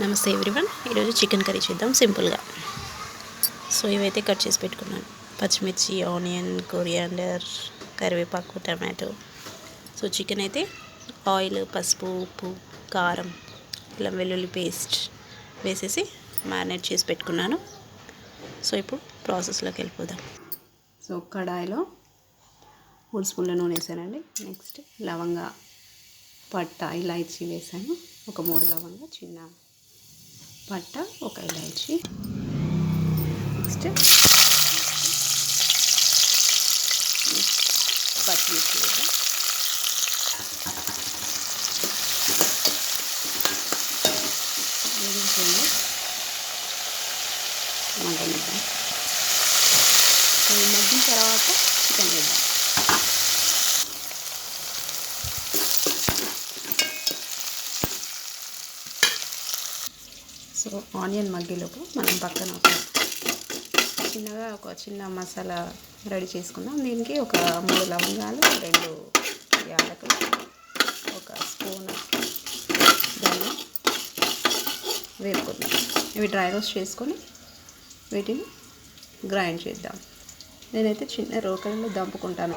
నమస్తే ఎవ్రీవన్. ఈరోజు chicken curry చేద్దాం సింపుల్గా. సో ఇవైతే కట్ చేసి పెట్టుకున్నాను. పచ్చిమిర్చి, ఆనియన్, కొరియాండర్, కరివేపాకు, టమాటో. సో చికెన్ అయితే ఆయిల్, పసుపు, ఉప్పు, కారం, అల్లం వెల్లుల్లి పేస్ట్ వేసేసి మ్యారినేట్ చేసి పెట్టుకున్నాను. సో ఇప్పుడు ప్రాసెస్లోకి వెళ్ళిపోదాం. సో కడాయిలో 3 స్పూన్ల నూనె వేసానండి. నెక్స్ట్ లవంగా, పట్ట, ఇలాచీ వేసాను. ఒక 3 లవంగా, చిన్న పట్ట, ఒక ఇలాచీ. నెక్స్ట్ పచ్చిమిర్చి వేద్దాం. మగ్గనిద్దాం. మగ్గిన తర్వాత చికెన్ వేద్దాం. సో ఆనియన్ మగ్గిలోపు మనం పక్కన ఒక చిన్న మసాలా రెడీ చేసుకుందాం. దీనికి ఒక 3 లవంగాలు, 2 యాలకులు, ఒక స్పూన్ దాన్ని వేపుకుందాం. ఇవి డ్రై రోస్ట్ చేసుకొని వీటిని గ్రైండ్ చేద్దాం. నేనైతే చిన్న రోకలిలో దంపుకుంటాను.